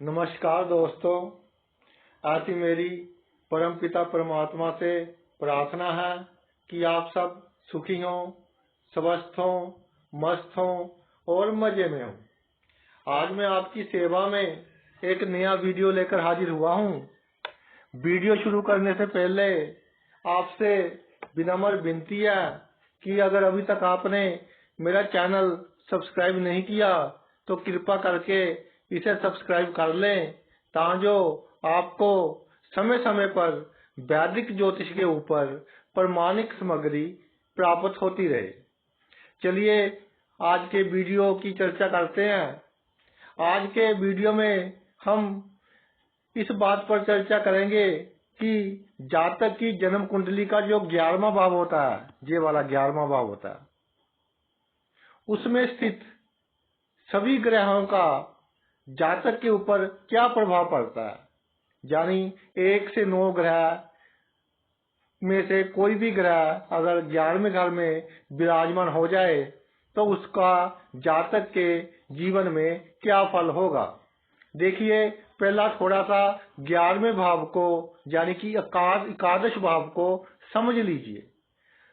नमस्कार दोस्तों, आज की मेरी परमपिता परमात्मा से प्रार्थना है कि आप सब सुखी हों, स्वस्थ हों, मस्त हों और मजे में हों। आज मैं आपकी सेवा में एक नया वीडियो लेकर हाजिर हुआ हूं। वीडियो शुरू करने से पहले आपसे विनम्र विनती है कि अगर अभी तक आपने मेरा चैनल सब्सक्राइब नहीं किया तो कृपा करके इसे सब्सक्राइब कर लें, ताकि आपको समय समय पर वैदिक ज्योतिष के ऊपर प्रमाणिक सामग्री प्राप्त होती रहे। चलिए आज के वीडियो की चर्चा करते हैं। आज के वीडियो में हम इस बात पर चर्चा करेंगे कि जातक की जन्म कुंडली का जो 11वां भाव होता है, ये वाला 11वां भाव होता है, उसमें स्थित सभी ग्रहों का जातक के ऊपर क्या प्रभाव पड़ता है। यानी 1 से 9 ग्रह में से कोई भी ग्रह अगर 11वें घर में विराजमान हो जाए तो उसका जातक के जीवन में क्या फल होगा। देखिए, पहला थोड़ा सा 11वें भाव को यानी कि एकादश भाव को समझ लीजिए।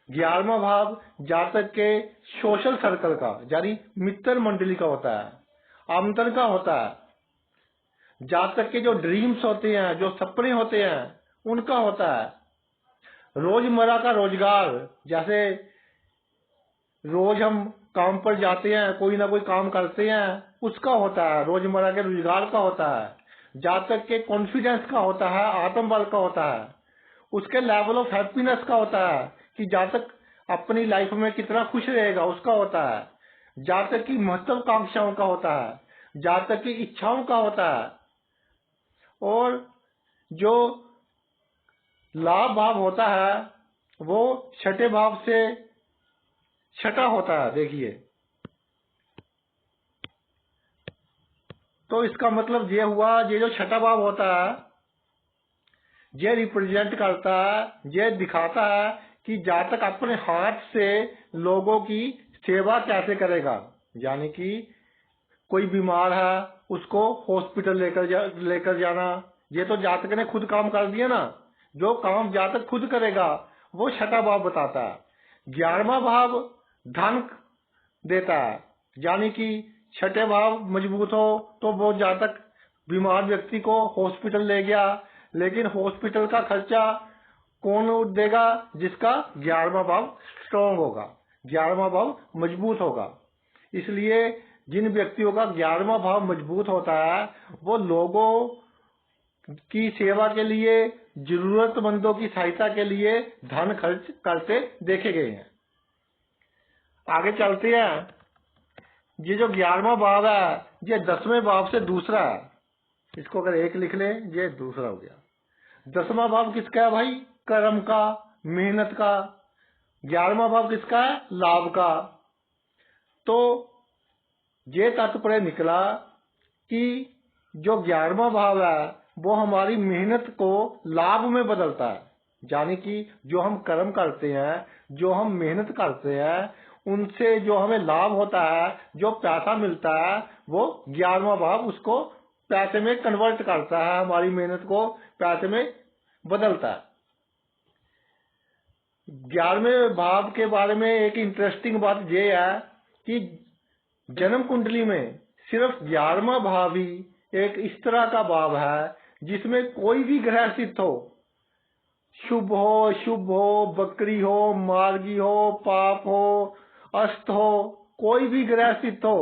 11वां भाव जातक के सोशल सर्कल का यानी मित्र मंडली का होता है, आमंत्रण का होता है। जातक के जो ड्रीम्स होते हैं, जो सपने होते हैं, उनका होता है। रोजमर्रा का रोजगार, जैसे रोज हम काम पर जाते हैं, कोई ना कोई काम करते हैं, उसका होता है। रोजमर्रा के रोजगार का होता है। जातक के कॉन्फिडेंस का होता है, आत्मबल का होता है। उसके लेवल ऑफ हैप्पीनेस का होता है कि जातक अपनी लाइफ में कितना खुश रहेगा, उसका होता है। जातक की महत्वाकांक्षाओं का होता है, जातक की इच्छाओं का होता है। और जो लाभ भाव होता है वो छठे भाव से छठा होता है। देखिए, तो इसका मतलब ये हुआ, ये जो छठा भाव होता है ये रिप्रेजेंट करता है, ये दिखाता है कि जातक अपने हाथ से लोगों की सेवा कैसे करेगा। यानी कि कोई बीमार है, उसको हॉस्पिटल लेकर जाना, ये तो जातक ने खुद काम कर दिया ना। जो काम जातक खुद करेगा वो छठा भाव बताता है। 11वां भाव धन देता है, यानी कि छठे भाव मजबूत हो तो वो जातक बीमार व्यक्ति को हॉस्पिटल ले गया, लेकिन हॉस्पिटल का खर्चा कौन देगा? जिसका 11वां भाव स्ट्रॉन्ग होगा, 11वां भाव मजबूत होगा। इसलिए जिन व्यक्तियों का 11वां भाव मजबूत होता है वो लोगों की सेवा के लिए, जरूरतमंदों की सहायता के लिए धन खर्च करते देखे गए हैं। आगे चलते हैं। ये जो 11वां भाव है ये 10वें भाव से दूसरा है। इसको अगर एक लिख लें, ये दूसरा हो गया। 10वां भाव किसका है भाई? कर्म का, मेहनत का। 11वां भाव किसका है? लाभ का। तो ये तात्पर्य निकला कि जो 11वां भाव है वो हमारी मेहनत को लाभ में बदलता है। यानी कि जो हम कर्म करते हैं, जो हम मेहनत करते हैं, उनसे जो हमें लाभ होता है, जो पैसा मिलता है, वो 11वां भाव उसको पैसे में कन्वर्ट करता है, हमारी मेहनत को पैसे में बदलता है। 11वें भाव के बारे में एक इंटरेस्टिंग बात यह है कि जन्म कुंडली में सिर्फ 11वां भाव ही एक इस तरह का भाव है जिसमें कोई भी ग्रह स्थित हो, शुभ हो, शुभ हो, बकरी हो, मार्गी हो, पाप हो, अस्त हो, कोई भी ग्रह स्थित हो,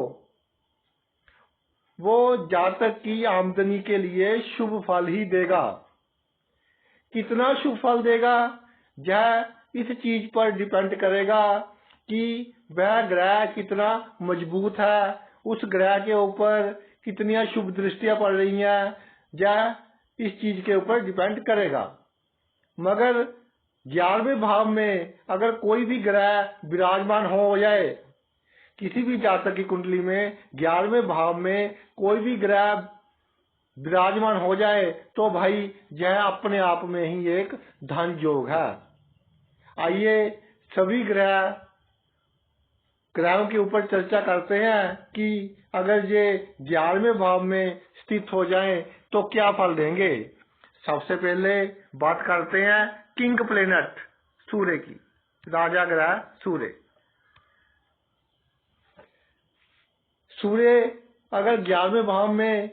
वो जातक की आमदनी के लिए शुभ फल ही देगा। कितना शुभ फल देगा यह इस चीज पर डिपेंड करेगा कि वह ग्रह कितना मजबूत है, उस ग्रह के ऊपर कितनी शुभ दृष्टियां पड़ रही हैं, यह इस चीज के ऊपर डिपेंड करेगा। मगर 11वें भाव में अगर कोई भी ग्रह विराजमान हो जाए, किसी भी जातक की कुंडली में 11वें भाव में कोई भी ग्रह विराजमान हो जाए तो भाई यह अपने आप में ही एक धन योग है। आइए सभी ग्रहों के ऊपर चर्चा करते हैं कि अगर ये 11वें भाव में स्थित हो जाएं तो क्या फल देंगे। सबसे पहले बात करते हैं किंग प्लेनेट सूर्य की, राजा ग्रह सूर्य। सूर्य अगर 11वें भाव में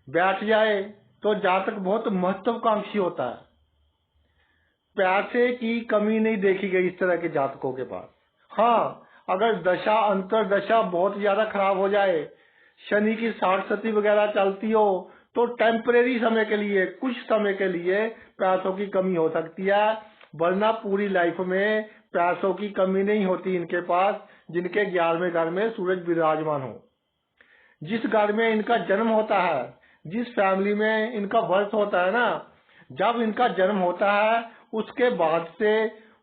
बैठ जाए तो जातक बहुत महत्वाकांक्षी होता है। पैसे की कमी नहीं देखी गई इस तरह के जातकों के पास। हाँ, अगर दशा अंतर दशा बहुत ज्यादा खराब हो जाए, शनि की 60 वगैरह चलती हो, तो टेम्परेरी समय के लिए, कुछ समय के लिए पैसों की कमी हो सकती है, वरना पूरी लाइफ में पैसों की कमी नहीं होती इनके पास, जिनके 11वें घर में सूरज विराजमान हो। जिस घर में इनका जन्म होता है, जिस फैमिली में इनका बर्थ होता है ना, जब इनका जन्म होता है उसके बाद से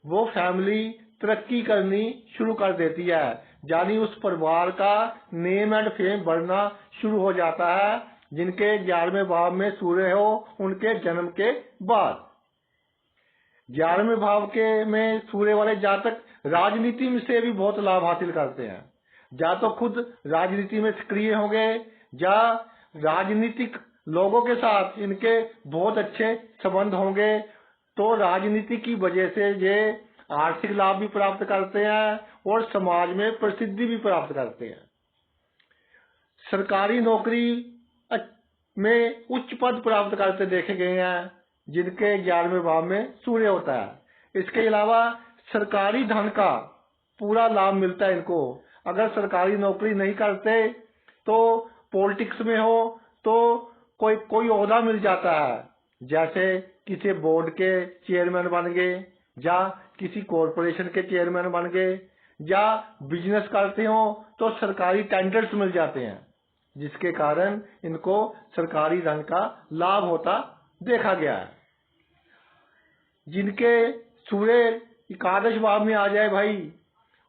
वो फैमिली तरक्की करनी शुरू कर देती है, यानी उस परिवार का नेम एंड फेम बढ़ना शुरू हो जाता है, जिनके 11वें भाव में सूर्य हो उनके जन्म के बाद। 11वें भाव के में सूर्य वाले जातक राजनीति में से भी बहुत लाभ हासिल करते हैं। या तो खुद राजनीति में सक्रिय होंगे, या राजनीतिक लोगों के साथ इनके बहुत अच्छे संबंध होंगे, तो राजनीति की वजह से ये आर्थिक लाभ भी प्राप्त करते हैं और समाज में प्रसिद्धि भी प्राप्त करते हैं। सरकारी नौकरी में उच्च पद प्राप्त करते देखे गए हैं जिनके 11वें भाव में सूर्य होता है। इसके अलावा सरकारी धन का पूरा लाभ मिलता है इनको। अगर सरकारी नौकरी नहीं करते तो पॉलिटिक्स में हो तो कोई ओहदा मिल जाता है, जैसे किसी बोर्ड के चेयरमैन बन गए, या किसी कॉरपोरेशन के चेयरमैन बन गए, या बिजनेस करते हो तो सरकारी टेंडर्स मिल जाते हैं, जिसके कारण इनको सरकारी धन का लाभ होता देखा गया है। जिनके सूर्य एकादश भाव में आ जाए भाई,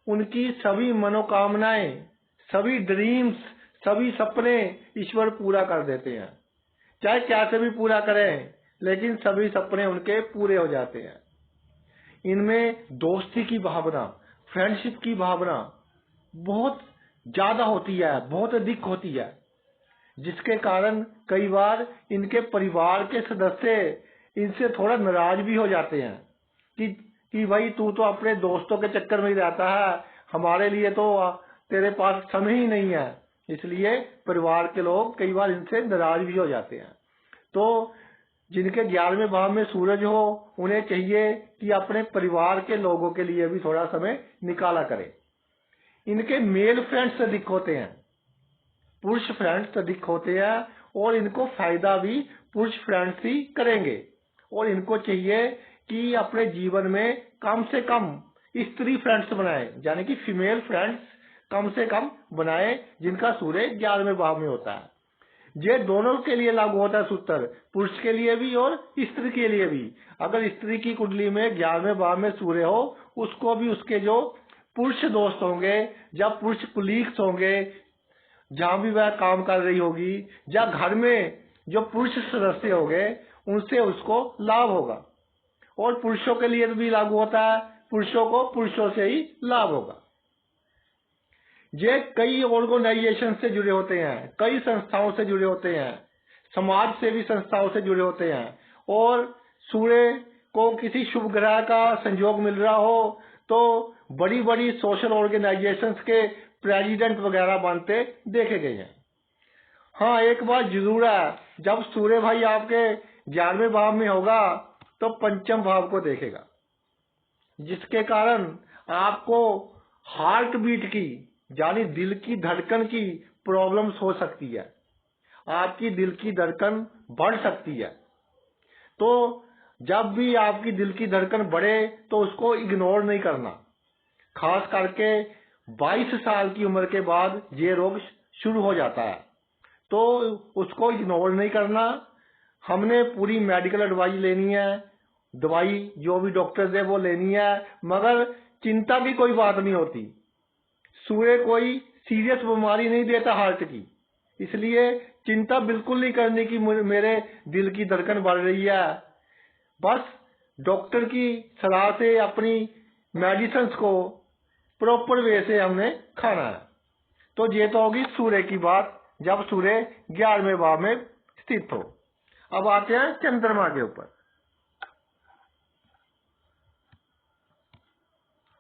उनकी सभी मनोकामनाएं, सभी ड्रीम्स, सभी सपने ईश्वर पूरा कर देते हैं। चाहे कैसे भी पूरा करें, लेकिन सभी सपने उनके पूरे हो जाते हैं। इनमें दोस्ती की भावना, फ्रेंडशिप की भावना बहुत ज्यादा होती है, बहुत अधिक होती है, जिसके कारण कई बार इनके परिवार के सदस्य इनसे थोड़ा नाराज भी हो जाते हैं कि भाई तू तो अपने दोस्तों के चक्कर में ही रहता है, हमारे लिए तो तेरे पास समय ही नहीं है। इसलिए परिवार के लोग कई बार इनसे नाराज भी हो जाते हैं। तो जिनके 11वें भाव में सूरज हो, उन्हें चाहिए कि अपने परिवार के लोगों के लिए भी थोड़ा समय निकाला करें। इनके मेल फ्रेंड्स अधिक होते हैं, पुरुष फ्रेंड्स अधिक होते हैं, और इनको फायदा भी पुरुष फ्रेंड्स ही करेंगे। और इनको चाहिए कि अपने जीवन में कम से कम स्त्री फ्रेंड्स बनाए, यानी कि फीमेल फ्रेंड्स कम से कम बनाए, जिनका सूर्य 11वें भाव में होता है। ये दोनों के लिए लागू होता है सूत्र, पुरुष के लिए भी और स्त्री के लिए भी। अगर स्त्री की कुंडली में 11वें भाव में सूर्य हो, उसको भी उसके जो पुरुष दोस्त होंगे या पुरुष कुलीग्स होंगे, जहां भी वह काम कर रही होगी, या घर में जो पुरुष सदस्य होंगे, उनसे उसको लाभ होगा। और पुरुषों के लिए भी लागू होता है, पुरुषों को पुरुषों से ही लाभ होगा। ये कई ऑर्गेनाइजेशन से जुड़े होते हैं, कई संस्थाओं से जुड़े होते हैं, समाज सेवी संस्थाओं से जुड़े होते हैं। और सूर्य को किसी शुभ ग्रह का संयोग मिल रहा हो तो बड़ी बड़ी सोशल ऑर्गेनाइजेशंस के प्रेसिडेंट वगैरह बनते देखे गए हैं। हाँ, एक बात जरूर है, जब सूर्य भाई आपके 11वें भाव में होगा तो पंचम भाव को देखेगा, जिसके कारण आपको हार्ट बीट की, यानी दिल की धड़कन की प्रॉब्लम्स हो सकती है। आपकी दिल की धड़कन बढ़ सकती है। तो जब भी आपकी दिल की धड़कन बढ़े तो उसको इग्नोर नहीं करना। खास करके 22 साल की उम्र के बाद ये रोग शुरू हो जाता है, तो उसको इग्नोर नहीं करना। हमने पूरी मेडिकल एडवाइस लेनी है, दवाई जो भी डॉक्टर दे वो लेनी है, मगर चिंता की कोई बात नहीं होती। सूर्य कोई सीरियस बीमारी नहीं देता हार्ट की, इसलिए चिंता बिल्कुल नहीं करने की मेरे दिल की धड़कन बढ़ रही है। बस डॉक्टर की सलाह से अपनी मेडिसिन्स को प्रॉपर वे से हमने खाना है। तो ये तो होगी सूर्य की बात। जब सूर्य 11वें भाव में स्थित हो। अब आते हैं चंद्रमा के ऊपर।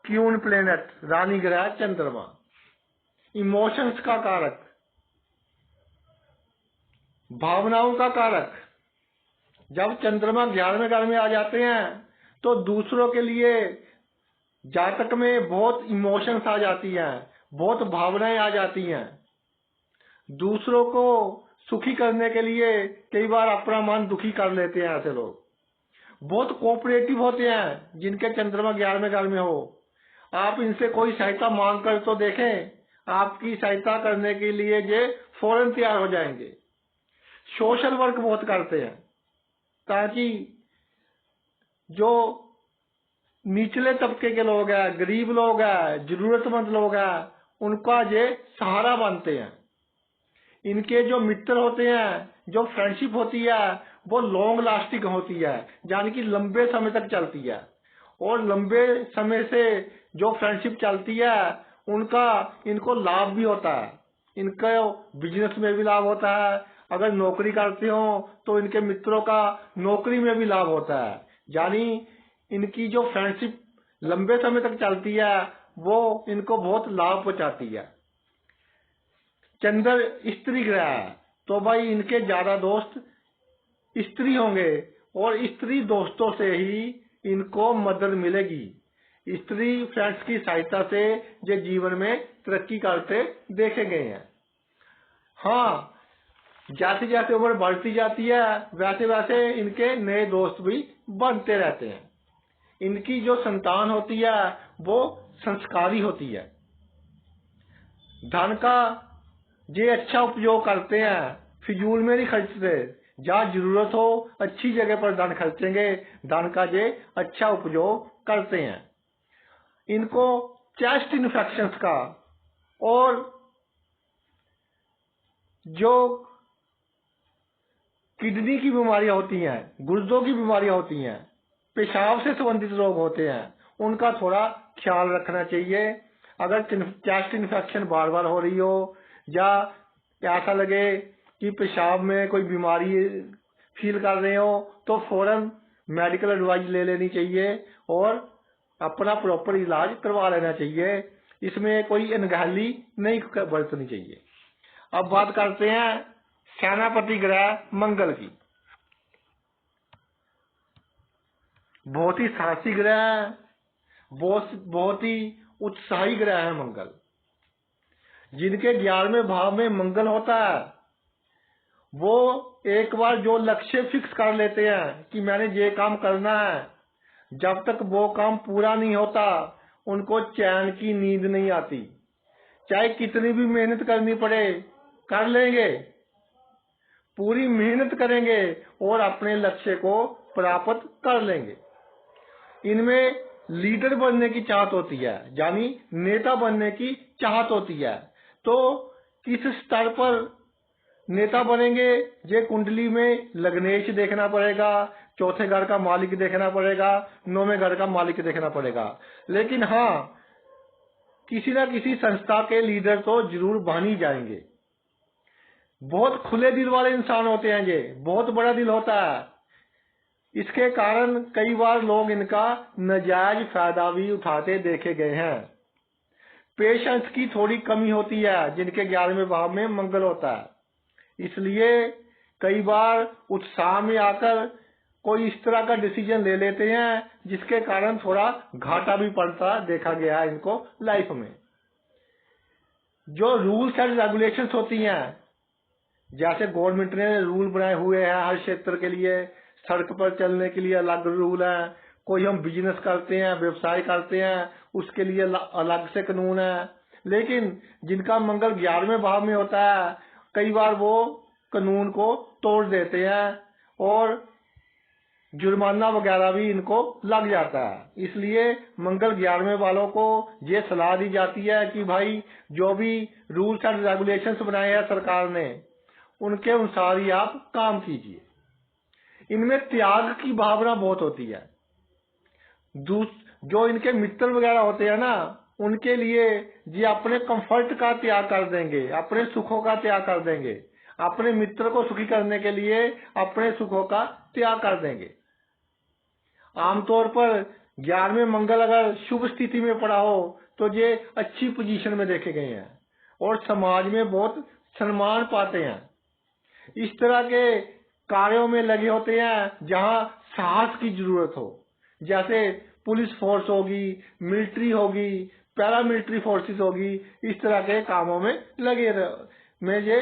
क्यून प्लेनेट, रानी ग्रह चंद्रमा, इमोशंस का कारक, भावनाओं का कारक। जब चंद्रमा 11वें घर में आ जाते हैं तो दूसरों के लिए जातक में बहुत इमोशंस आ जाती हैं, बहुत भावनाएं आ जाती हैं। दूसरों को सुखी करने के लिए कई बार अपना मन दुखी कर लेते हैं। ऐसे लोग बहुत कोऑपरेटिव होते हैं जिनके चंद्रमा 11वें घर में हो। आप इनसे कोई सहायता मांग कर तो देखें, आपकी सहायता करने के लिए ये फौरन तैयार हो जाएंगे। सोशल वर्क बहुत करते हैं ताकि जो निचले तबके के लोग हैं, गरीब लोग हैं, जरूरतमंद लोग हैं, उनका ये सहारा बनते हैं। इनके जो मित्र होते हैं, जो फ्रेंडशिप होती है वो लॉन्ग लास्टिंग होती है, यानी कि लंबे समय तक चलती है। और लंबे समय से जो फ्रेंडशिप चलती है उनका इनको लाभ भी होता है। इनका बिजनेस में भी लाभ होता है, अगर नौकरी करते हो तो इनके मित्रों का नौकरी में भी लाभ होता है। यानी इनकी जो फ्रेंडशिप लंबे समय तक चलती है वो इनको बहुत लाभ पहुंचाती है। चंद्र स्त्री ग्रह है तो भाई इनके ज्यादा दोस्त स्त्री होंगे और स्त्री दोस्तों से ही इनको मदद मिलेगी। स्त्री फ्रेंड्स की सहायता से ये जीवन में तरक्की करते देखे गए हैं। हाँ, जैसे जैसे उम्र बढ़ती जाती है वैसे वैसे इनके नए दोस्त भी बनते रहते हैं। इनकी जो संतान होती है वो संस्कारी होती है। धन का ये अच्छा उपयोग करते हैं, फिजूल में नहीं खर्चते। जहाँ जरूरत हो अच्छी जगह पर धन खर्चेंगे, धन का ये अच्छा उपयोग करते हैं। इनको चेस्ट इन्फेक्शंस का और जो किडनी की बीमारियां होती हैं, गुर्दों की बीमारियां होती हैं, पेशाब से संबंधित रोग होते हैं, उनका थोड़ा ख्याल रखना चाहिए। अगर चेस्ट इन्फेक्शन बार बार हो रही हो या ऐसा लगे कि पेशाब में कोई बीमारी फील कर रहे हो तो फौरन मेडिकल एडवाइस ले लेनी चाहिए और अपना प्रॉपर इलाज करवा लेना चाहिए। इसमें कोई अनगहली नहीं बरतनी चाहिए। अब बात करते हैं सेनापति ग्रह मंगल की। बहुत ही साहसी ग्रह है, बहुत ही उत्साही ग्रह है मंगल। जिनके 11वें भाव में मंगल होता है वो एक बार जो लक्ष्य फिक्स कर लेते हैं कि मैंने ये काम करना है, जब तक वो काम पूरा नहीं होता उनको चैन की नींद नहीं आती। चाहे कितनी भी मेहनत करनी पड़े कर लेंगे, पूरी मेहनत करेंगे और अपने लक्ष्य को प्राप्त कर लेंगे। इनमें लीडर बनने की चाहत होती है, यानी नेता बनने की चाहत होती है। तो किस स्तर पर नेता बनेंगे ये कुंडली में लग्नेश देखना पड़ेगा, चौथे घर का मालिक देखना पड़ेगा, 9वें घर का मालिक देखना पड़ेगा। लेकिन हाँ, किसी ना किसी संस्था के लीडर तो जरूर बन ही जाएंगे। बहुत खुले दिल वाले इंसान होते हैं, ये बहुत बड़ा दिल होता है। इसके कारण कई बार लोग इनका नाजायज फायदा भी उठाते देखे गए हैं। पेशेंस की थोड़ी कमी होती है जिनके 11वें भाव में मंगल होता है, इसलिए कई बार उत्साह में आकर कोई इस तरह का डिसीजन ले लेते हैं जिसके कारण थोड़ा घाटा भी पड़ता देखा गया है इनको लाइफ में। जो रूल्स एंड रेगुलेशंस होती हैं, जैसे गवर्नमेंट ने रूल बनाए हुए हैं हर क्षेत्र के लिए, सड़क पर चलने के लिए अलग रूल है, कोई हम बिजनेस करते हैं व्यवसाय करते हैं उसके लिए अलग से कानून है। लेकिन जिनका मंगल 11वें भाव में होता है कई बार वो कानून को तोड़ देते हैं और जुर्माना वगैरह भी इनको लग जाता है। इसलिए मंगल 11वें वालों को ये सलाह दी जाती है कि भाई जो भी रूल्स एंड रेगुलेशंस बनाए हैं सरकार ने उनके अनुसार ही आप काम कीजिए। इनमें त्याग की भावना बहुत होती है। जो इनके मित्र वगैरह होते हैं ना उनके लिए जी अपने कंफर्ट का त्याग कर देंगे, अपने सुखों का त्याग कर देंगे, अपने मित्र को सुखी करने के लिए अपने सुखों का त्याग कर देंगे। आमतौर पर 11वें मंगल अगर शुभ स्थिति में पड़ा हो तो ये अच्छी पोजीशन में देखे गए हैं और समाज में बहुत सम्मान पाते हैं। इस तरह के कार्यों में लगे होते हैं जहां साहस की जरूरत हो, जैसे पुलिस फोर्स होगी, मिलिट्री होगी, पैरामिलिट्री फोर्सेस होगी। इस तरह के कामों में में ये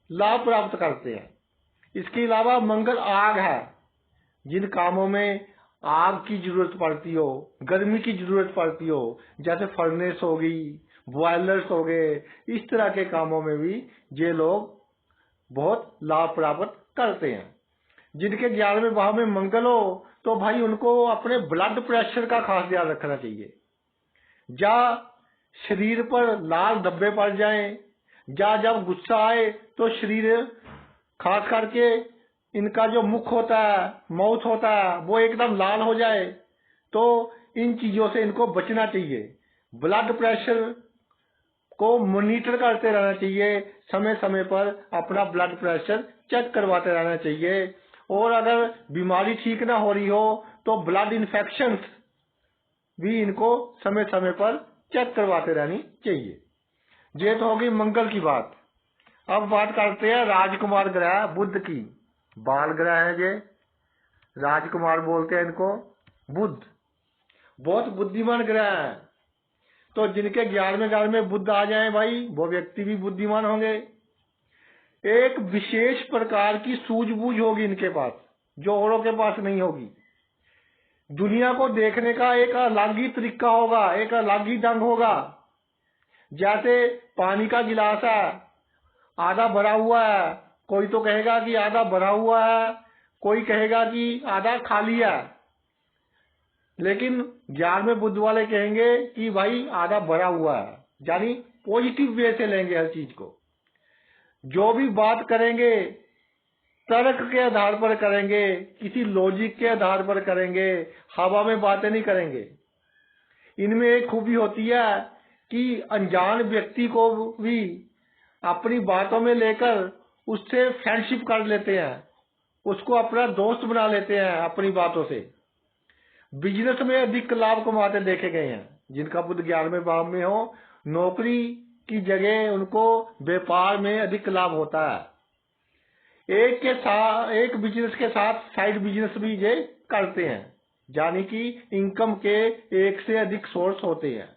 लाभ प्राप्त करते हैं। इसके अलावा मंगल आग है, जिन कामों में आग की जरूरत पड़ती हो, गर्मी की जरूरत पड़ती हो, जैसे फर्नेस होगी, बॉयलर्स हो गए, इस तरह के कामों में भी ये लोग बहुत लाभ प्राप्त करते हैं। जिनके 11वें भाव में मंगल हो तो भाई उनको अपने ब्लड प्रेशर का खास ध्यान रखना चाहिए। या शरीर पर लाल धब्बे पड़ जाएं, या जब गुस्सा आए तो शरीर खास करके इनका जो मुख होता है, माउथ होता है, वो एकदम लाल हो जाए, तो इन चीजों से इनको बचना चाहिए। ब्लड प्रेशर को मॉनिटर करते रहना चाहिए, समय समय पर अपना ब्लड प्रेशर चेक करवाते रहना चाहिए। और अगर बीमारी ठीक ना हो रही हो तो ब्लड इन्फेक्शन भी इनको समय समय पर चेक करवाते रहनी चाहिए। ये तो होगी मंगल की बात। अब बात करते हैं राजकुमार ग्रह बुध की। बाल ग्रह है ये, राजकुमार बोलते हैं इनको। बुध बहुत बुद्धिमान ग्रह है, तो जिनके 11वें घर में बुध आ जाए भाई, वो व्यक्ति भी बुद्धिमान होंगे। एक विशेष प्रकार की सूझबूझ होगी इनके पास, जो औरों के पास नहीं होगी। दुनिया को देखने का एक अलग ही तरीका होगा, एक अलग ही ढंग होगा। जैसे पानी का गिलास है, आधा भरा हुआ है, कोई तो कहेगा कि आधा भरा हुआ है, कोई कहेगा कि आधा खाली है। लेकिन 11वें बुध वाले कहेंगे कि भाई आधा भरा हुआ है, यानी पॉजिटिव वे से लेंगे हर चीज को। जो भी बात करेंगे तर्क के आधार पर करेंगे, किसी लॉजिक के आधार पर करेंगे, हवा में बातें नहीं करेंगे। इनमें एक खूबी होती है कि अनजान व्यक्ति को भी अपनी बातों में लेकर उससे फ्रेंडशिप कर लेते हैं, उसको अपना दोस्त बना लेते हैं अपनी बातों से। बिजनेस में अधिक लाभ कमाते देखे गए हैं जिनका बुध 11वें भाव में हो। नौकरी की जगह उनको व्यापार में अधिक लाभ होता है। एक बिजनेस के साथ साइड बिजनेस भी ये करते हैं, यानी कि इनकम के एक से अधिक सोर्स होते हैं।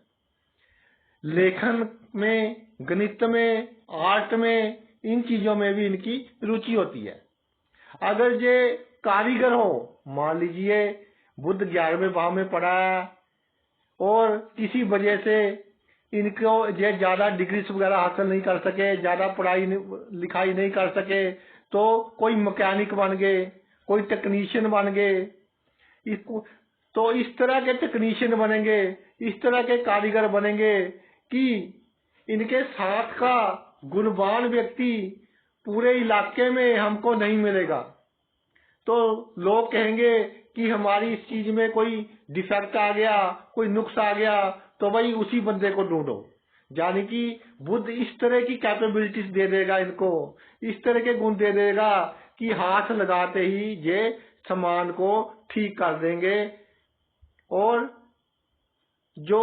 लेखन में, गणित में, आर्ट में, इन चीजों में भी इनकी रुचि होती है। अगर ये कारीगर हो, मान लीजिए बुध 11वें भाव में पड़ा है और किसी वजह से इनको ये ज्यादा डिग्रीज वगैरह हासिल नहीं कर सके, ज्यादा पढ़ाई लिखाई नहीं कर सके, तो कोई मैकेनिक बन गए, कोई टेक्नीशियन बन गए। तो इस तरह के टेक्नीशियन बनेंगे, इस तरह के कारीगर बनेंगे कि इनके साथ का गुणवान व्यक्ति पूरे इलाके में हमको नहीं मिलेगा। तो लोग कहेंगे कि हमारी इस चीज में कोई डिफेक्ट आ गया, कोई नुक्स आ गया, तो भाई उसी बंदे को ढूंढो। यानी कि बुध इस तरह की कैपेबिलिटीज दे देगा इनको, इस तरह के गुण दे देगा कि हाथ लगाते ही ये सामान को ठीक कर देंगे। और जो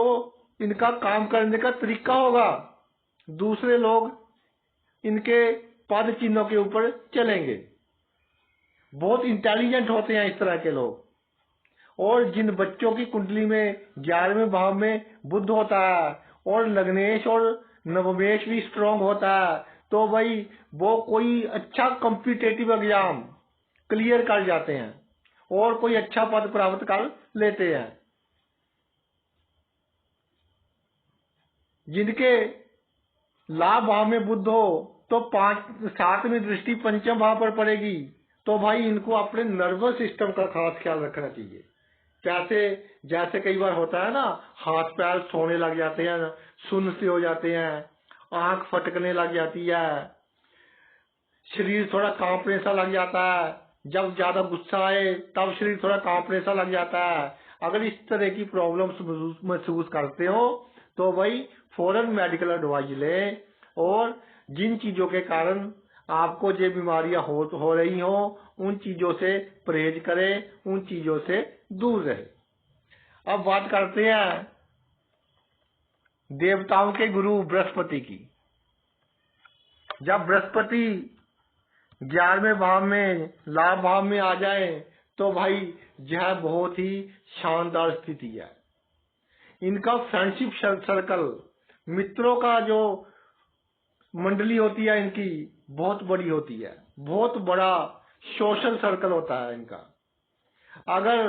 इनका काम करने का तरीका होगा, दूसरे लोग इनके पद चिन्हों के ऊपर चलेंगे। बहुत इंटेलिजेंट होते हैं इस तरह के लोग। और जिन बच्चों की कुंडली में 11वें भाव में बुध होता है और लग्नेश और नवमेश भी स्ट्रांग होता है, तो भाई वो कोई अच्छा कॉम्पिटिटिव एग्जाम क्लियर कर जाते हैं और कोई अच्छा पद प्राप्त कर लेते हैं। जिनके लाभ भाव में बुध हो तो 7वीं दृष्टि पंचम भाव पर पड़ेगी, तो भाई इनको अपने नर्वस सिस्टम का खास ख्याल रखना चाहिए। जैसे कई बार होता है ना, हाथ पैर सोने लग जाते हैं, सुन्न से हो जाते हैं, आंख फटकने लग जाती है, शरीर थोड़ा कांपने सा लग जाता है। जब ज्यादा गुस्सा आए तब शरीर थोड़ा कांपने सा लग जाता है। अगर इस तरह की प्रॉब्लम्स महसूस करते हो तो भाई फौरन मेडिकल एडवाइस लें और जिन चीजों के कारण आपको ये बीमारियां हो रही हो उन चीजों से परहेज करें, उन चीजों से दूर रहे। अब बात करते हैं देवताओं के गुरु बृहस्पति की। जब बृहस्पति 11वें भाव में लाभ भाव में आ जाए तो भाई यह बहुत ही शानदार स्थिति है। इनका फ्रेंडशिप सर्कल, मित्रों का जो मंडली होती है इनकी बहुत बड़ी होती है, बहुत बड़ा सोशल सर्कल होता है इनका। अगर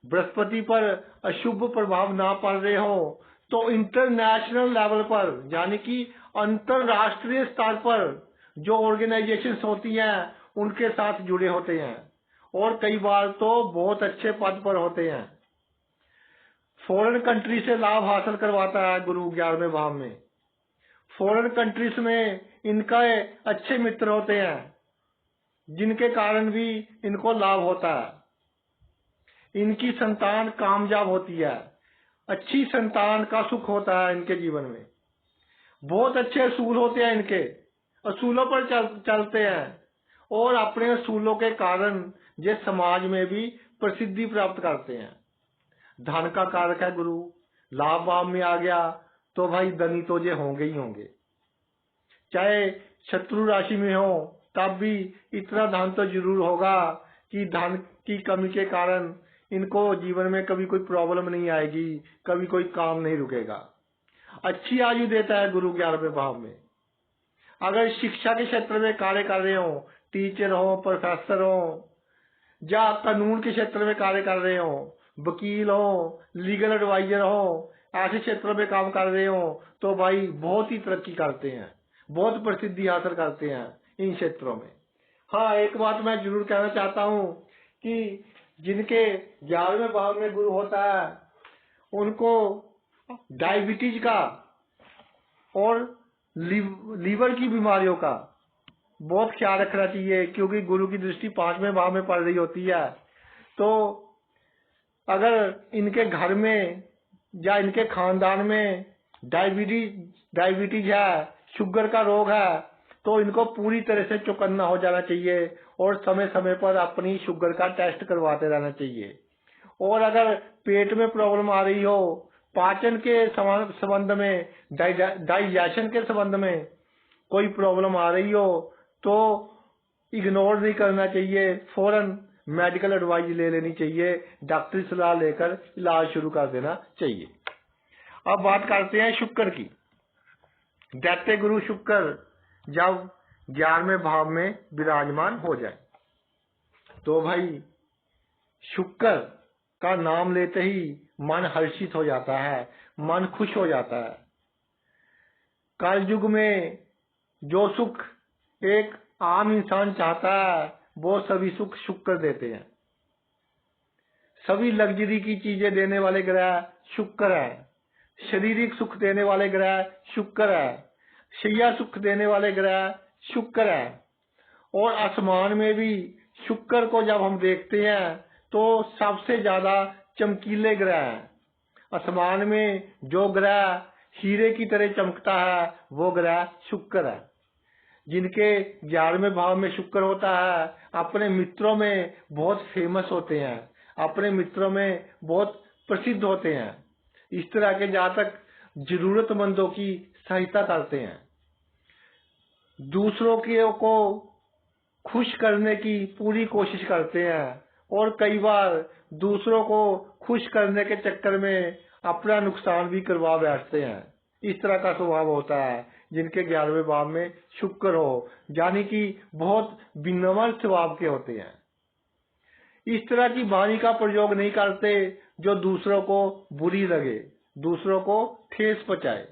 बृहस्पति पर अशुभ प्रभाव ना पड़ रहे हो तो इंटरनेशनल लेवल पर यानी कि अंतरराष्ट्रीय स्तर पर जो ऑर्गेनाइजेशंस होती हैं उनके साथ जुड़े होते हैं और कई बार तो बहुत अच्छे पद पर होते हैं। फॉरेन कंट्री से लाभ हासिल करवाता है गुरु 11वें भाव में। फॉरेन कंट्रीज में इनका अच्छे मित्र होते हैं जिनके कारण भी इनको लाभ होता है। इनकी संतान कामयाब होती है, अच्छी संतान का सुख होता है इनके जीवन में। बहुत अच्छे असूल होते हैं इनके, असूलों पर चलते हैं और अपने असूलों के कारण ये समाज में भी प्रसिद्धि प्राप्त करते हैं। धन का कारक है गुरु, लाभ भाव में आ गया तो भाई धनी तो ये होंगे ही होंगे। चाहे शत्रु राशि में हो तब भी इतना धन तो जरूर होगा कि धन की कमी के कारण इनको जीवन में कभी कोई प्रॉब्लम नहीं आएगी, कभी कोई काम नहीं रुकेगा। अच्छी आयु देता है गुरु 11वें भाव में। अगर शिक्षा के क्षेत्र में कार्य कर रहे हो, टीचर हो, प्रोफेसर हो, या कानून के क्षेत्र में कार्य कर रहे हो, वकील हो, लीगल एडवाइजर हो, ऐसे क्षेत्रों में काम कर रहे हो तो भाई बहुत ही तरक्की करते हैं, बहुत प्रसिद्धि हासिल करते हैं इन क्षेत्रों में। हाँ, एक बात मैं जरूर कहना चाहता हूँ कि जिनके 11वें भाव में गुरु होता है उनको डायबिटीज का और लीवर की बीमारियों का बहुत ख्याल रखना चाहिए, क्योंकि गुरु की दृष्टि 5वें भाव में पड़ रही होती है। तो अगर इनके घर में या इनके खानदान में डायबिटीज है, शुगर का रोग है, तो इनको पूरी तरह से चौकन्ना हो जाना चाहिए और समय समय पर अपनी शुगर का टेस्ट करवाते रहना चाहिए। और अगर पेट में प्रॉब्लम आ रही हो, पाचन के संबंध में, डाइजेशन के संबंध में कोई प्रॉब्लम आ रही हो तो इग्नोर नहीं करना चाहिए, फौरन मेडिकल एडवाइस ले लेनी चाहिए, डॉक्टरी सलाह लेकर इलाज शुरू कर देना चाहिए। अब बात करते हैं शुक्र की। दैत्य गुरु शुक्र जब 11वें भाव में विराजमान हो जाए तो भाई शुक्र का नाम लेते ही मन हर्षित हो जाता है, मन खुश हो जाता है। कलयुग में जो सुख एक आम इंसान चाहता है वो सभी सुख शुक्र देते हैं। सभी लग्जरी की चीजें देने वाले ग्रह शुक्र है, शारीरिक सुख देने वाले ग्रह शुक्र है, शैया सुख देने वाले ग्रह शुक्र है। और आसमान में भी शुक्र को जब हम देखते हैं तो सबसे ज्यादा चमकीले ग्रह हैं। आसमान में जो ग्रह हीरे की तरह चमकता है वो ग्रह शुक्र है। जिनके 11वें भाव में शुक्र होता है अपने मित्रों में बहुत फेमस होते हैं, अपने मित्रों में बहुत प्रसिद्ध होते हैं। इस तरह के जातक जरूरतमंदों की सहायता करते हैं, दूसरों को खुश करने की पूरी कोशिश करते हैं और कई बार दूसरों को खुश करने के चक्कर में अपना नुकसान भी करवा बैठते हैं। इस तरह का स्वभाव होता है जिनके 11वें भाव में शुक्र हो, यानी कि बहुत विनम्र स्वभाव के होते हैं। इस तरह की वाणी का प्रयोग नहीं करते जो दूसरों को बुरी लगे, दूसरों को ठेस पहुंचाए।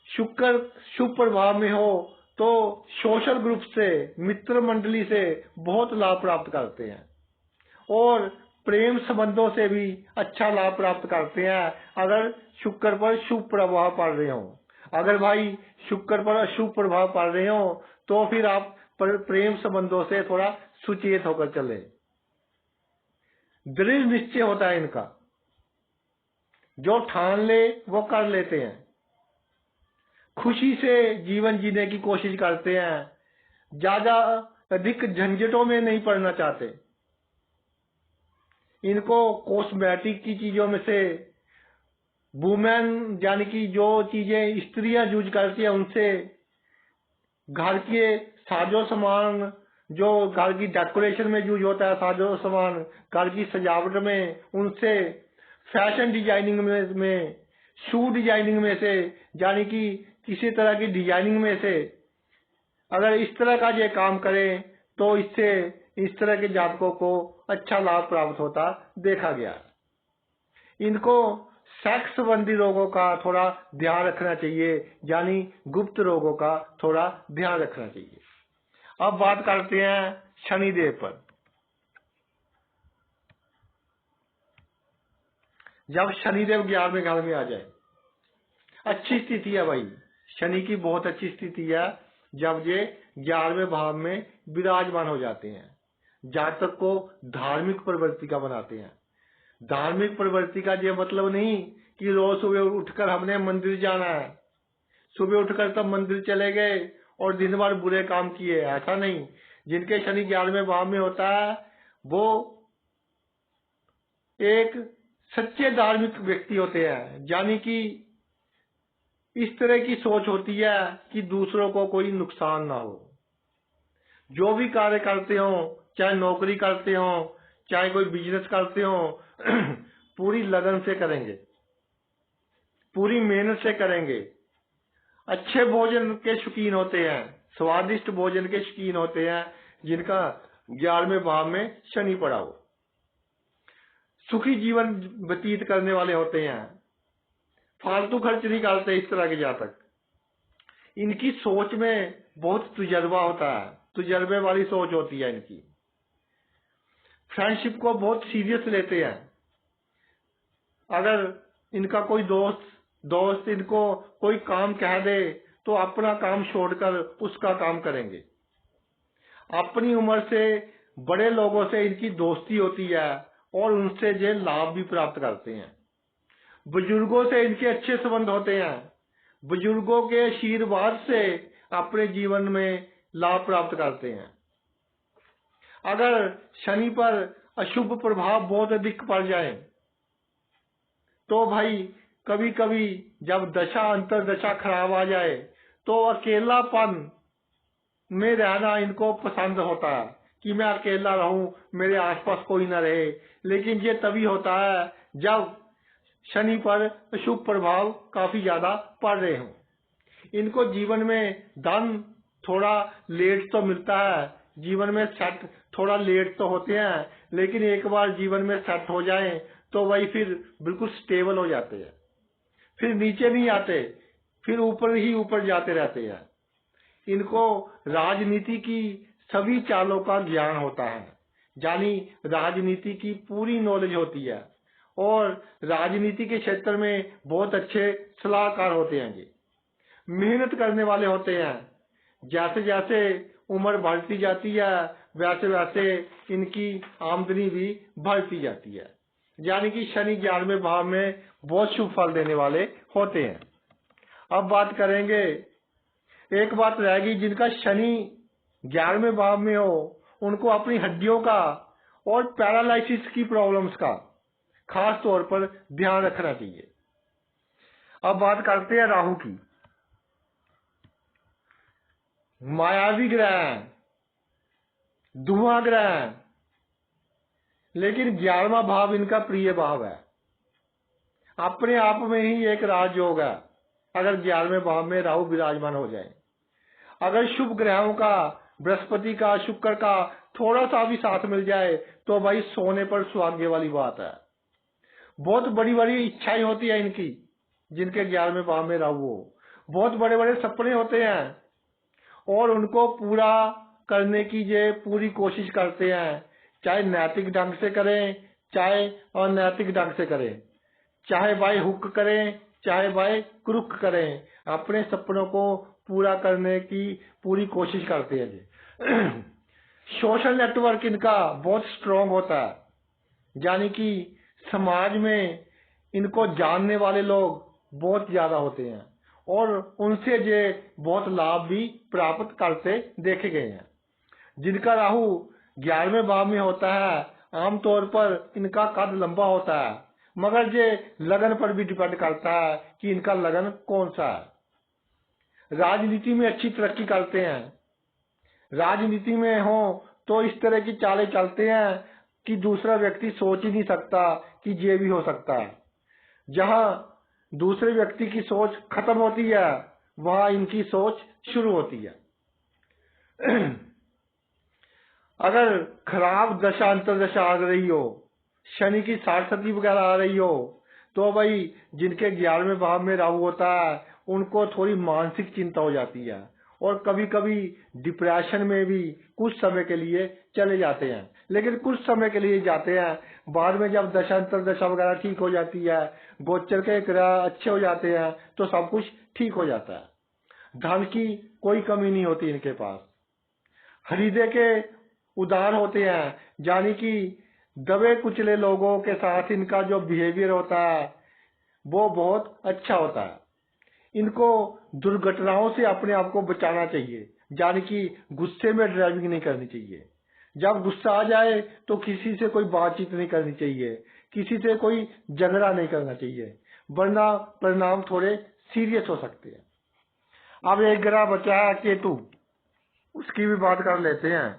शुक्र शुभ प्रभाव में हो तो सोशल ग्रुप से, मित्र मंडली से बहुत लाभ प्राप्त करते हैं और प्रेम संबंधों से भी अच्छा लाभ प्राप्त करते हैं अगर शुक्र पर शुभ प्रभाव पड़ रहे हो। अगर भाई शुक्र पर अशुभ प्रभाव पड़ रहे हो तो फिर आप प्रेम संबंधों से थोड़ा सुचेत होकर चले। दृढ़ निश्चय होता है इनका, जो ठान ले वो कर लेते हैं, खुशी से जीवन जीने की कोशिश करते हैं, ज्यादा अधिक झंझटों में नहीं पड़ना चाहते। इनको कॉस्मेटिक की चीजों में से, वुमेन यानी कि जो चीजें स्त्रियां यूज करती है उनसे, घर के साजो सामान जो घर की डेकोरेशन में यूज होता है, साजो सामान घर की सजावट में उनसे, फैशन डिजाइनिंग में शू डिजाइनिंग में से, यानी कि किसी तरह की डिजाइनिंग में से अगर इस तरह का ये काम करें तो इससे इस तरह के जातकों को अच्छा लाभ प्राप्त होता देखा गया। इनको सेक्स संबंधी रोगों का थोड़ा ध्यान रखना चाहिए, यानी गुप्त रोगों का थोड़ा ध्यान रखना चाहिए। अब बात करते हैं शनिदेव पर। जब शनिदेव 11वें घर में आ जाए, अच्छी स्थिति है भाई, शनि की बहुत अच्छी स्थिति है जब ये 11वें भाव में विराजमान हो जाते हैं। जातक को धार्मिक प्रवृत्ति का बनाते हैं। धार्मिक प्रवृत्ति का ये मतलब नहीं कि रोज सुबह उठकर हमने मंदिर जाना है, सुबह उठकर तब मंदिर चले गए और दिन भर बुरे काम किए, ऐसा नहीं। जिनके शनि 11वें भाव में होता है वो एक सच्चे धार्मिक व्यक्ति होते हैं, यानी कि इस तरह की सोच होती है कि दूसरों को कोई नुकसान ना हो। जो भी कार्य करते हो, चाहे नौकरी करते हो, चाहे कोई बिजनेस करते हो, पूरी लगन से करेंगे, पूरी मेहनत से करेंगे। अच्छे भोजन के शौकीन होते हैं, स्वादिष्ट भोजन के शौकीन होते हैं जिनका 11वें भाव में शनि पड़ा हो। सुखी जीवन व्यतीत करने वाले होते हैं, फालतू खर्च नहीं करते इस तरह के जातक। इनकी सोच में बहुत तजुर्बा होता है, तजुर्बे वाली सोच होती है इनकी। फ्रेंडशिप को बहुत सीरियस लेते हैं। अगर इनका कोई दोस्त इनको कोई काम कह दे तो अपना काम छोड़कर उसका काम करेंगे। अपनी उम्र से बड़े लोगों से इनकी दोस्ती होती है और उनसे ये लाभ भी प्राप्त करते हैं। बुजुर्गों से इनके अच्छे संबंध होते हैं। बुजुर्गों के आशीर्वाद से अपने जीवन में लाभ प्राप्त करते हैं। अगर शनि पर अशुभ प्रभाव बहुत अधिक पड़ जाए तो भाई कभी कभी जब दशा अंतर दशा खराब आ जाए तो अकेलापन में रहना इनको पसंद होता है कि मैं अकेला रहूं, मेरे आसपास कोई न रहे। लेकिन ये तभी होता है जब शनि पर अशुभ प्रभाव काफी ज्यादा पड़ रहे हों। इनको जीवन में धन थोड़ा लेट तो मिलता है, जीवन में सेट थोड़ा लेट तो होते हैं, लेकिन एक बार जीवन में सेट हो जाएं तो वही फिर बिल्कुल स्टेबल हो जाते हैं, फिर नीचे नहीं आते, फिर ऊपर ही ऊपर जाते रहते हैं। इनको राजनीति की सभी चालों का ज्ञान होता है, यानी राजनीति की पूरी नॉलेज होती है और राजनीति के क्षेत्र में बहुत अच्छे सलाहकार होते हैं। ये मेहनत करने वाले होते हैं। जैसे जैसे उम्र बढ़ती जाती है वैसे वैसे इनकी आमदनी भी बढ़ती जाती है, यानी कि शनि 11वें भाव में बहुत शुभ फल देने वाले होते हैं। अब बात करेंगे, एक बात रहेगी, जिनका शनि 11वें भाव में हो उनको अपनी हड्डियों का और पैरालिसिस की प्रॉब्लम्स का खास तौर पर ध्यान रखना चाहिए। अब बात करते हैं राहु की। मायावी ग्रह, धुआं ग्रह, लेकिन 11वां भाव इनका प्रिय भाव है। अपने आप में ही एक राजयोग है अगर 11वें भाव में राहु विराजमान हो जाए। अगर शुभ ग्रहों का, बृहस्पति का, शुक्र का थोड़ा सा भी साथ मिल जाए तो भाई सोने पर सुहागे वाली बात है। बहुत बड़ी बड़ी इच्छाएं होती है इनकी, जिनके 11वें भाव में राहु हो। बहुत बड़े बड़े सपने होते हैं और उनको पूरा करने की ये पूरी कोशिश करते हैं, चाहे नैतिक ढंग से करें चाहे अनैतिक ढंग से करें, चाहे बाय हुक करें चाहे बाय क्रुक करें, अपने सपनों को पूरा करने की पूरी कोशिश करते हैं। सोशल नेटवर्क इनका बहुत स्ट्रॉन्ग होता है, यानी कि समाज में इनको जानने वाले लोग बहुत ज्यादा होते हैं और उनसे ये बहुत लाभ भी प्राप्त करते देखे गए हैं। जिनका राहु 11वें भाव में होता है, आमतौर पर इनका कद लंबा होता है, मगर ये लगन पर भी डिपेंड करता है कि इनका लगन कौन सा है। राजनीति में अच्छी तरक्की करते हैं, राजनीति में हो तो इस तरह की चालें चलते हैं कि दूसरा व्यक्ति सोच ही नहीं सकता कि ये भी हो सकता है। जहां दूसरे व्यक्ति की सोच खत्म होती है, वहां इनकी सोच शुरू होती है। अगर खराब दशा अंतर्दशा आ रही हो, शनि की साढ़सती वगैरह आ रही हो, तो भाई जिनके 11वें भाव में राहु होता है उनको थोड़ी मानसिक चिंता हो जाती है और कभी कभी डिप्रेशन में भी कुछ समय के लिए चले जाते हैं, लेकिन कुछ समय के लिए जाते हैं। बाद में जब दशा अंतर्दशा वगैरह ठीक हो जाती है, गोचर के ग्रह अच्छे हो जाते हैं, तो सब कुछ ठीक हो जाता है। धन की कोई कमी नहीं होती इनके पास। हृदय के उदार होते हैं, यानी कि दबे कुचले लोगों के साथ इनका जो बिहेवियर होता है वो बहुत अच्छा होता है। इनको दुर्घटनाओं से अपने आप को बचाना चाहिए, यानी कि गुस्से में ड्राइविंग नहीं करनी चाहिए। जब गुस्सा आ जाए तो किसी से कोई बातचीत नहीं करनी चाहिए, किसी से कोई झगड़ा नहीं करना चाहिए, वरना परिणाम थोड़े सीरियस हो सकते हैं। अब एक ग्रह बचा है केतु, उसकी भी बात कर लेते हैं।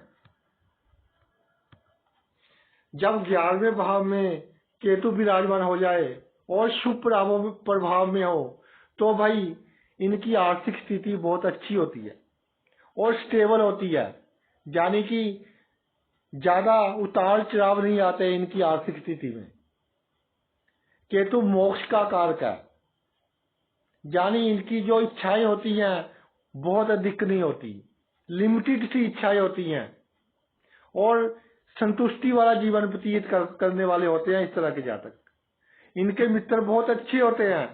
जब 11वें भाव में केतु विराजमान हो जाए और शुभ प्रभाव में हो, तो भाई इनकी आर्थिक स्थिति बहुत अच्छी होती है और स्टेबल होती है, यानी कि ज्यादा उतार चढ़ाव नहीं आते इनकी आर्थिक स्थिति में। केतु मोक्ष का कारक है, यानी इनकी जो इच्छाएं होती हैं बहुत अधिक नहीं होती, लिमिटेड सी इच्छाएं होती हैं और संतुष्टि वाला जीवन व्यतीत करने वाले होते हैं इस तरह के जातक। इनके मित्र बहुत अच्छे होते हैं,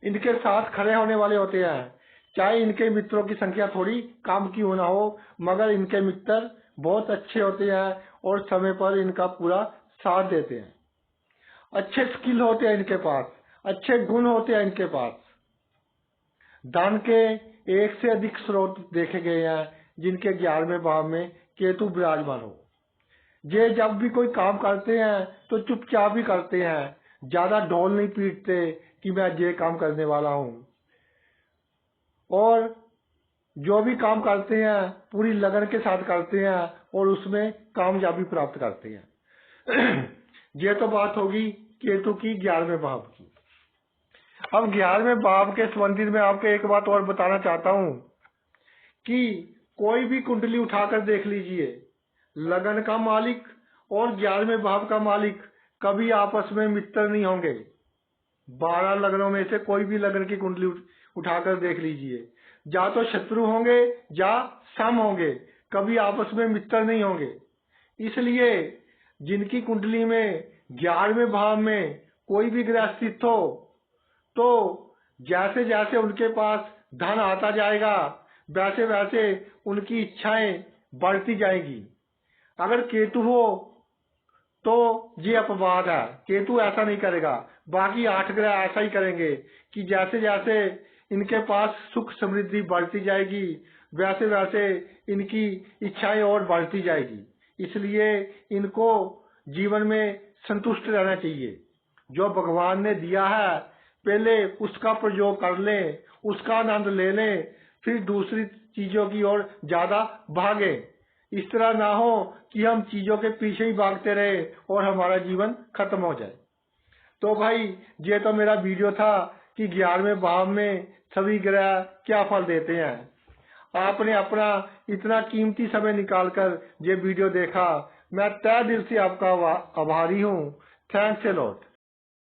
इनके साथ खड़े होने वाले होते हैं, चाहे इनके मित्रों की संख्या थोड़ी कम क्यों ना हो, मगर इनके मित्र बहुत अच्छे होते हैं और समय पर इनका पूरा साथ देते हैं। अच्छे स्किल होते हैं इनके पास, अच्छे गुण होते हैं इनके पास। धन के एक से अधिक स्रोत देखे गए हैं जिनके 11वें भाव में केतु विराजमान हो। ये जब भी कोई काम करते हैं तो चुपचाप ही करते हैं, ज्यादा ढोल नहीं पीटते कि मैं ये काम करने वाला हूं, और जो भी काम करते हैं पूरी लगन के साथ करते हैं और उसमें कामयाबी प्राप्त करते हैं। ये तो बात होगी केतु की 11वें भाव की। अब 11वें भाव के संबंधित में आपको एक बात और बताना चाहता हूं कि कोई भी कुंडली उठाकर देख लीजिए, लगन का मालिक और 11वें भाव का मालिक कभी आपस में मित्र नहीं होंगे। 12 लगनों में से कोई भी लगन की कुंडली उठाकर देख लीजिए, या तो शत्रु होंगे या सम होंगे, कभी आपस में मित्र नहीं होंगे। इसलिए जिनकी कुंडली में 11वें भाव में कोई भी ग्रह स्थित हो, तो जैसे जैसे उनके पास धन आता जाएगा वैसे वैसे उनकी इच्छाएं बढ़ती जाएगी। अगर केतु हो तो ये अपवाद है, केतु ऐसा नहीं करेगा, बाकी 8 ग्रह ऐसा ही करेंगे कि जैसे जैसे इनके पास सुख समृद्धि बढ़ती जाएगी वैसे वैसे इनकी इच्छाएं और बढ़ती जाएगी। इसलिए इनको जीवन में संतुष्ट रहना चाहिए। जो भगवान ने दिया है पहले उसका प्रयोग कर लें, उसका आनंद ले लें, फिर दूसरी चीजों की ओर ज्यादा भागे। इस तरह ना हो कि हम चीजों के पीछे ही भागते रहे और हमारा जीवन खत्म हो जाए। तो भाई ये तो मेरा वीडियो था कि 11वें भाव में सभी ग्रह क्या फल देते हैं। आपने अपना इतना कीमती समय निकालकर ये वीडियो देखा, मैं तहे दिल से आपका आभारी हूँ। Thanks a lot.